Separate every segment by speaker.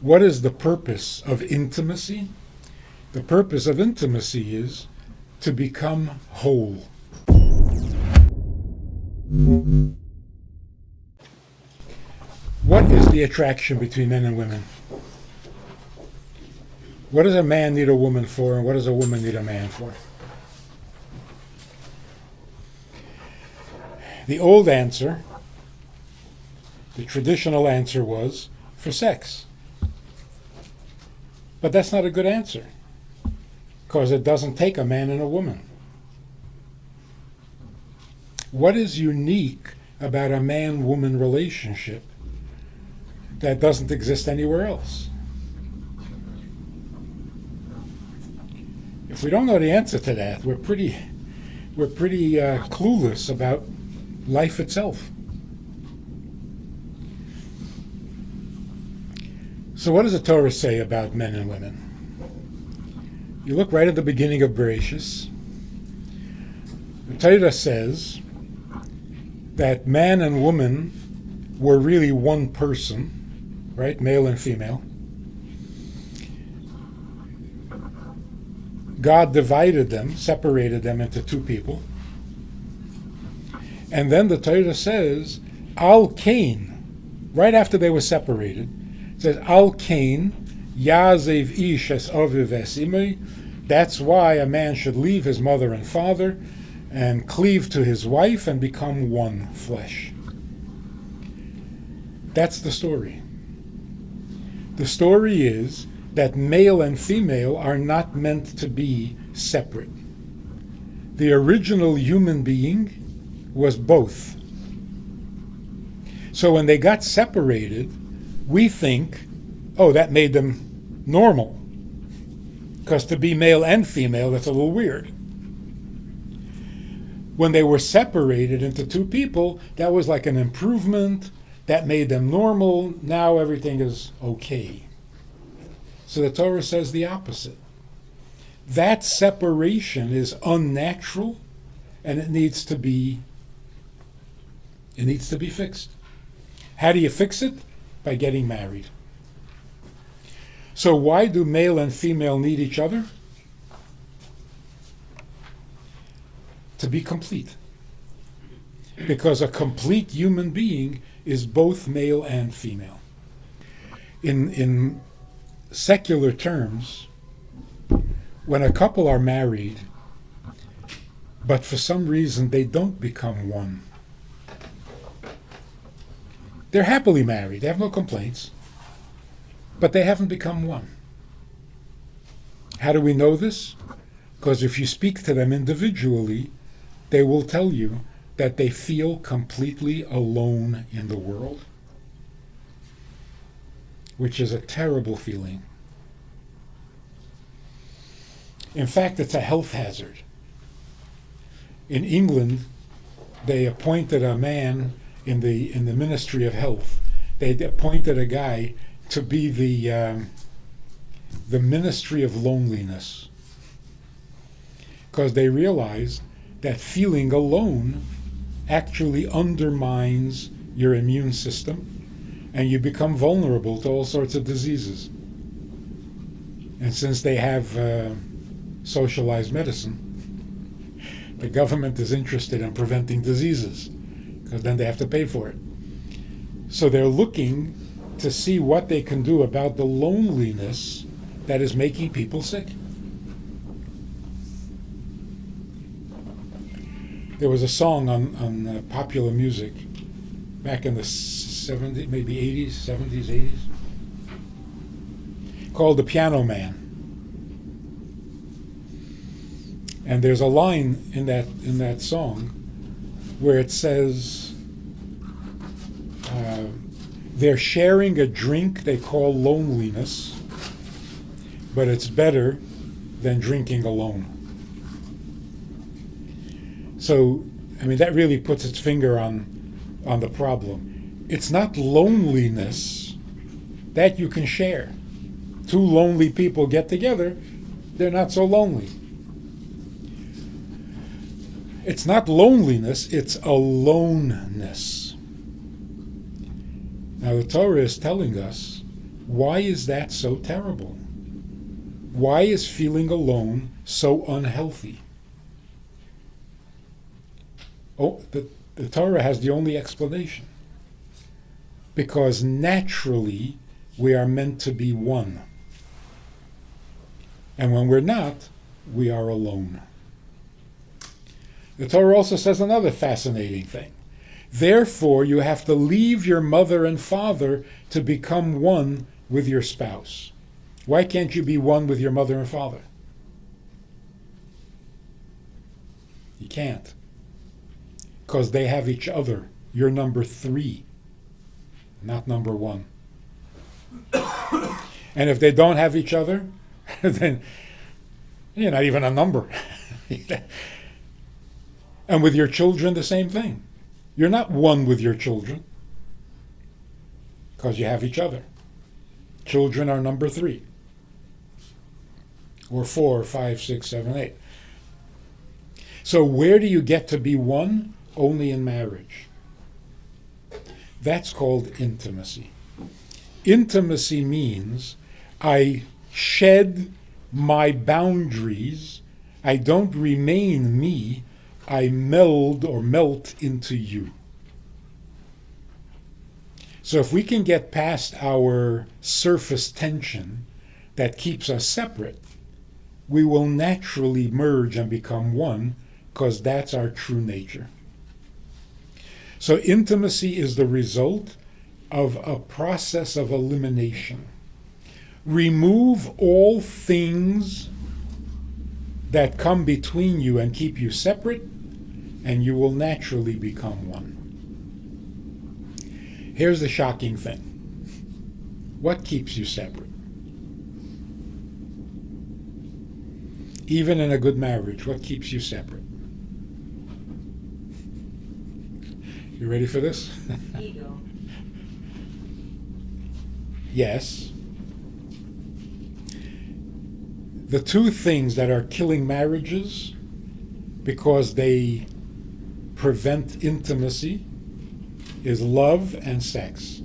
Speaker 1: What is the purpose of intimacy? The purpose of intimacy is to become whole. What is the attraction between men and women? What does a man need a woman for, and what does a woman need a man for? The old answer, the traditional answer was for sex. But that's not a good answer, because it doesn't take a man and a woman. What is unique about a man-woman relationship that doesn't exist anywhere else? If we don't know the answer to that, we're pretty clueless about life itself. So what does the Torah say about men and women? You look right at the beginning of Bereshis. The Torah says that man and woman were really one person, right? Male and female. God divided them, separated them into two people. And then the Torah says, Al Kain, right after they were separated, it says, Al Kain, Yazev Ish es Aviv es Imei. That's why a man should leave his mother and father and cleave to his wife and become one flesh. That's the story. The story is that male and female are not meant to be separate. The original human being was both. So when they got separated, we think, oh, that made them normal. Because to be male and female, that's a little weird. When they were separated into two people, that was like an improvement. That made them normal. Now everything is okay. So the Torah says the opposite. That separation is unnatural, and it needs to be fixed. How do you fix it? By getting married. So why do male and female need each other? To be complete. Because a complete human being is both male and female. In secular terms, when a couple are married, but for some reason they don't become one, they're happily married, they have no complaints, but they haven't become one. How do we know this? Because if you speak to them individually, they will tell you that they feel completely alone in the world, which is a terrible feeling. In fact, it's a health hazard. In England, they appointed a man in the Ministry of Health. They appointed a guy to be the Ministry of Loneliness, because they realized that feeling alone actually undermines your immune system, and you become vulnerable to all sorts of diseases. And since they have socialized medicine, the government is interested in preventing diseases, because then they have to pay for it. So they're looking to see what they can do about the loneliness that is making people sick. There was a song on popular music back in the 70s, maybe 80s, 70s, 80s, called The Piano Man. And there's a line in that song where it says, they're sharing a drink they call loneliness, but it's better than drinking alone. So, I mean, that really puts its finger on the problem. It's not loneliness that you can share. Two lonely people get together, they're not so lonely. It's not loneliness, it's aloneness. Now the Torah is telling us Why is that so terrible? Why is feeling alone so unhealthy? Oh, the Torah has the only explanation. Because naturally, we are meant to be one. And when we're not, we are alone. The Torah also says another fascinating thing. Therefore, you have to leave your mother and father to become one with your spouse. Why can't you be one with your mother and father? You can't. Because they have each other. You're number 3, not number 1. And if they don't have each other, then you're not even a number. And with your children, the same thing. You're not one with your children because you have each other. Children are number 3 or 4, 5, 6, 7, 8. So where do you get to be one? Only in marriage. That's called intimacy. Intimacy means I shed my boundaries. I don't remain me. I meld or melt into you. So if we can get past our surface tension that keeps us separate, we will naturally merge and become one because that's our true nature. So intimacy is the result of a process of elimination. Remove all things that come between you and keep you separate, and you will naturally become one. Here's the shocking thing. What keeps you separate? Even in a good marriage, what keeps you separate? You ready for this?
Speaker 2: Ego.
Speaker 1: Yes. The two things that are killing marriages because they prevent intimacy is love and sex.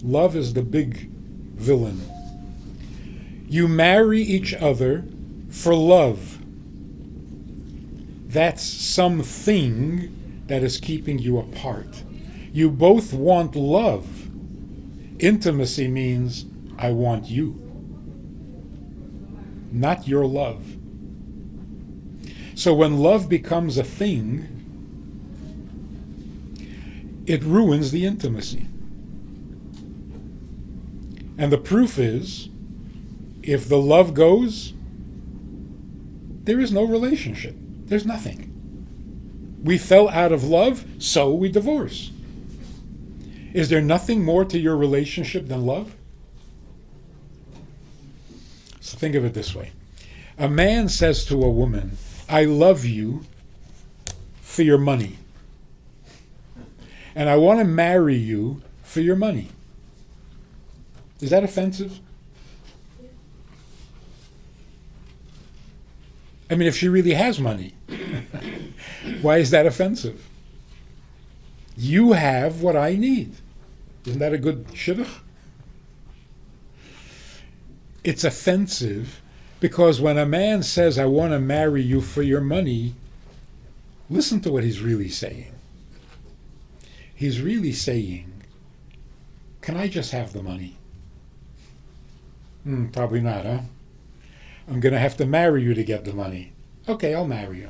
Speaker 1: Love is the big villain. You marry each other for love. That's something that is keeping you apart. You both want love. Intimacy means I want you, not your love. So when love becomes a thing, it ruins the intimacy. And the proof is, if the love goes, there is no relationship. There's nothing. We fell out of love, so we divorce. Is there nothing more to your relationship than love? So think of it this way. A man says to a woman, I love you for your money. And I want to marry you for your money. Is that offensive? I mean, if she really has money, why is that offensive? You have what I need. Isn't that a good shidduch? It's offensive because when a man says, I want to marry you for your money, listen to what he's really saying. He's really saying, can I just have the money? Probably not, huh? I'm going to have to marry you to get the money. Okay, I'll marry you.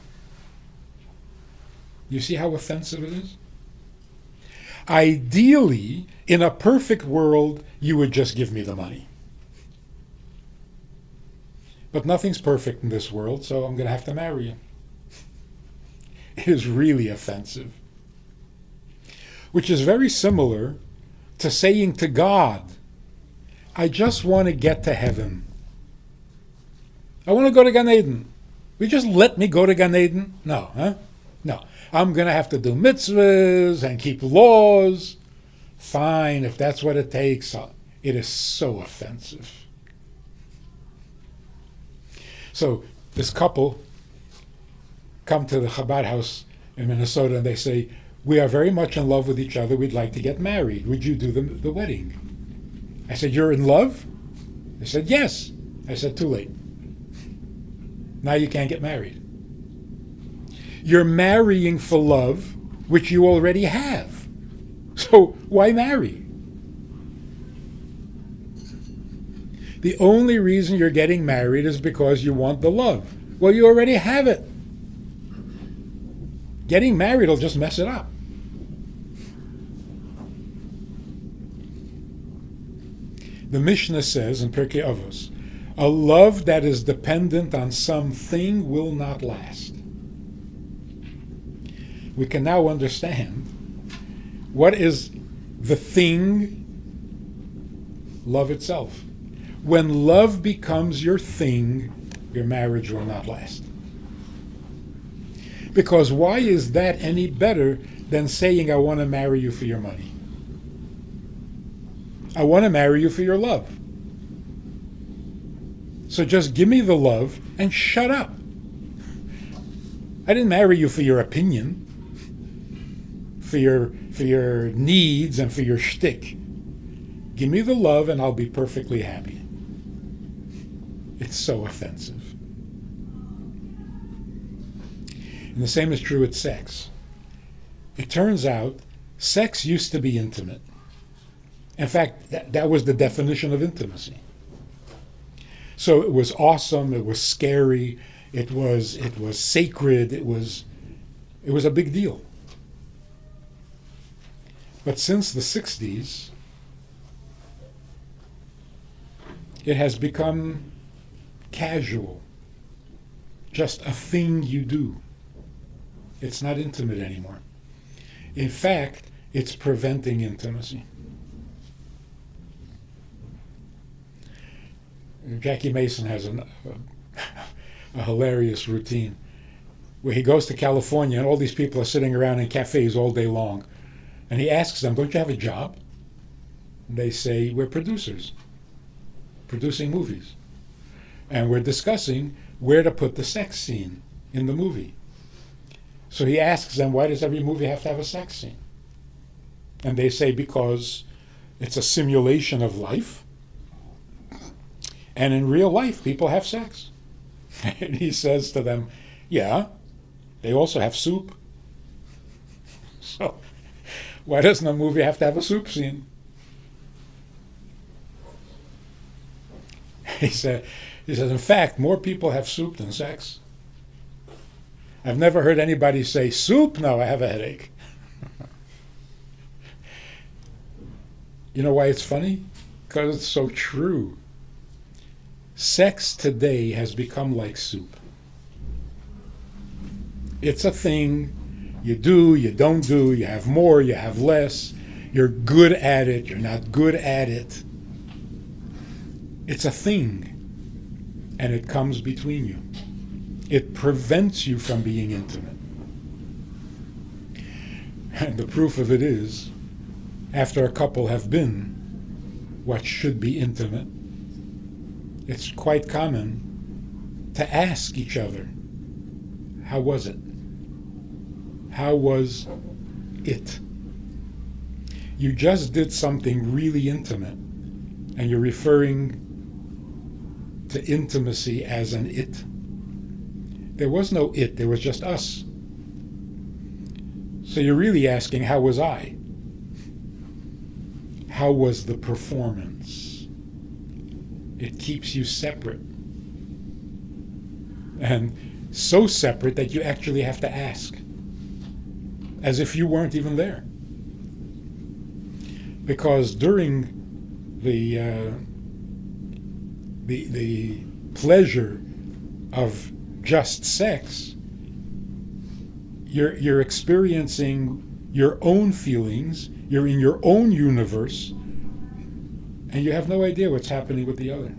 Speaker 1: You see how offensive it is? Ideally, in a perfect world, you would just give me the money. But nothing's perfect in this world, so I'm going to have to marry you. It is really offensive. Which is very similar to saying to God, I just want to get to heaven. I want to go to Gan Eden. Will you just let me go to Gan Eden? No, huh? No. I'm going to have to do mitzvahs and keep laws. Fine, if that's what it takes. It is so offensive. So this couple come to the Chabad house in Minnesota and they say, we are very much in love with each other. We'd like to get married. Would you do the wedding? I said, you're in love? They said, yes. I said, too late. Now you can't get married. You're marrying for love, which you already have. So why marry? The only reason you're getting married is because you want the love. Well, you already have it. Getting married will just mess it up. The Mishnah says in Pirkei Avos, a love that is dependent on something will not last. We can now understand what is the thing, love itself. When love becomes your thing, your marriage will not last. Because why is that any better than saying, I want to marry you for your money? I want to marry you for your love. So just give me the love and shut up. I didn't marry you for your opinion, for your needs and for your shtick. Give me the love and I'll be perfectly happy. It's so offensive. And the same is true with sex. It turns out sex used to be intimate. In fact, that was the definition of intimacy. So it was awesome, it was scary, it was sacred, it was a big deal. But since the 60s, it has become casual, just a thing you do. It's not intimate anymore. In fact, it's preventing intimacy. Jackie Mason has a hilarious routine where he goes to California and all these people are sitting around in cafes all day long. And he asks them, don't you have a job? And they say, we're producers, producing movies. And we're discussing where to put the sex scene in the movie. So he asks them, why does every movie have to have a sex scene? And they say, because it's a simulation of life. And in real life, people have sex. And he says to them, yeah, they also have soup. So why doesn't a movie have to have a soup scene? He said, in fact, more people have soup than sex. I've never heard anybody say, soup? No, I have a headache. You know why it's funny? Because it's so true. Sex today has become like soup. It's a thing you do, you don't do, you have more, you have less, you're good at it, you're not good at it. It's a thing, and it comes between you. It prevents you from being intimate. And the proof of it is, after a couple have been what should be intimate, it's quite common to ask each other, how was it? How was it? You just did something really intimate, and you're referring to intimacy as an it. There was no it, there was just us. So you're really asking, how was I? How was the performance? It keeps you separate. And so separate that you actually have to ask, as if you weren't even there. Because during the pleasure of just sex, you're experiencing your own feelings, you're in your own universe, and you have no idea what's happening with the other.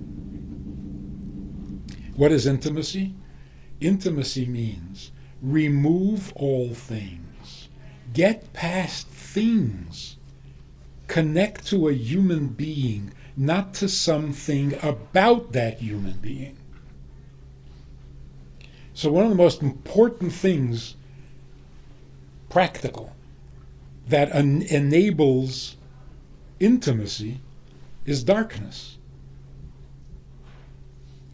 Speaker 1: What is intimacy? Intimacy means remove all things. Get past things. Connect to a human being, not to something about that human being. So one of the most important things, practical, that enables intimacy is darkness.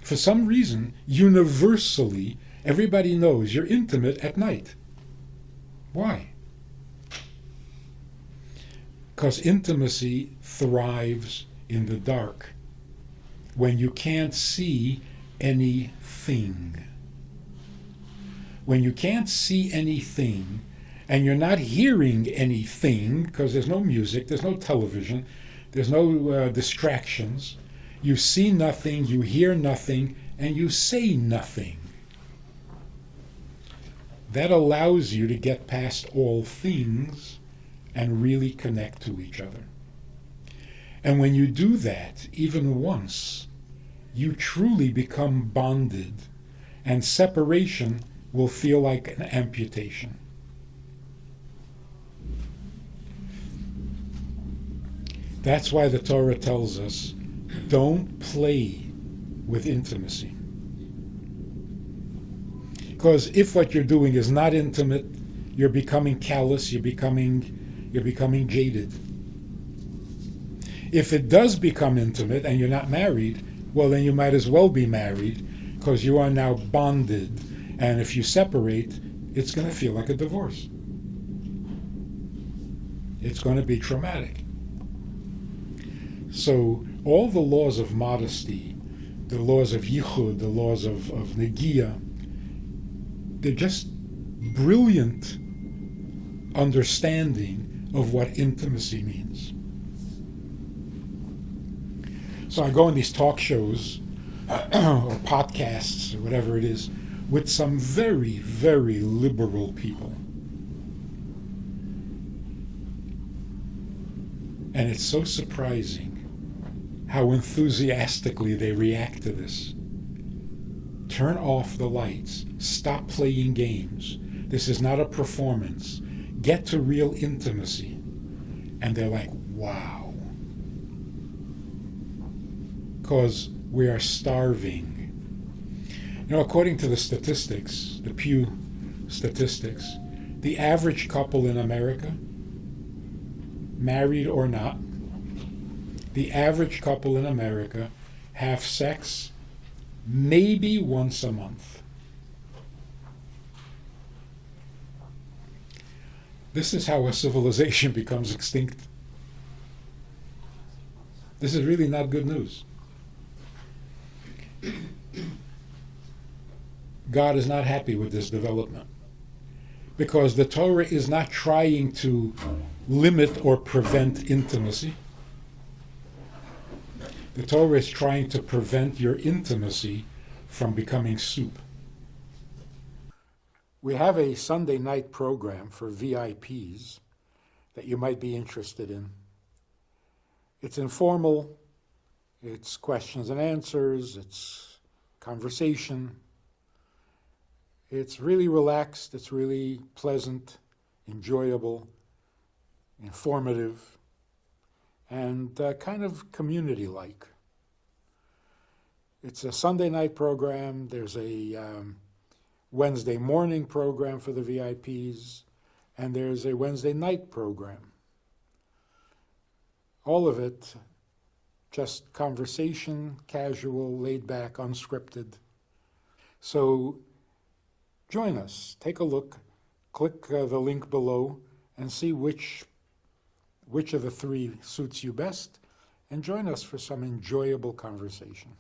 Speaker 1: For some reason, universally, everybody knows you're intimate at night. Why? Because intimacy thrives in the dark, when you can't see anything. When you can't see anything, and you're not hearing anything, because there's no music, there's no television, there's no distractions, you see nothing, you hear nothing, and you say nothing. That allows you to get past all things and really connect to each other. And when you do that, even once, you truly become bonded, and separation will feel like an amputation. That's why the Torah tells us, don't play with intimacy. Because if what you're doing is not intimate, you're becoming callous, you're becoming jaded. If it does become intimate and you're not married, well, then you might as well be married, because you are now bonded. And if you separate, it's going to feel like a divorce. It's going to be traumatic. So all the laws of modesty, the laws of yichud, the laws of negia, they're just brilliant understanding of what intimacy means. So I go on these talk shows or podcasts or whatever it is with some very, very liberal people. And it's so surprising how enthusiastically they react to this. Turn off the lights. Stop playing games. This is not a performance. Get to real intimacy. And they're like, wow. Because we are starving. You know, according to the statistics, the Pew statistics, the average couple in America, married or not, the average couple in America have sex maybe once a month. This is how a civilization becomes extinct. This is really not good news. God is not happy with this development, because the Torah is not trying to limit or prevent intimacy. The Torah is trying to prevent your intimacy from becoming soup. We have a Sunday night program for VIPs that you might be interested in. It's informal, it's questions and answers, it's conversation. It's really relaxed, it's really pleasant, enjoyable, informative, and kind of community-like. It's a Sunday night program. There's a Wednesday morning program for the VIPs, and there's a Wednesday night program. All of it just conversation, casual, laid back, unscripted. So join us. Take a look. Click the link below and see which of the three suits you best, and join us for some enjoyable conversation.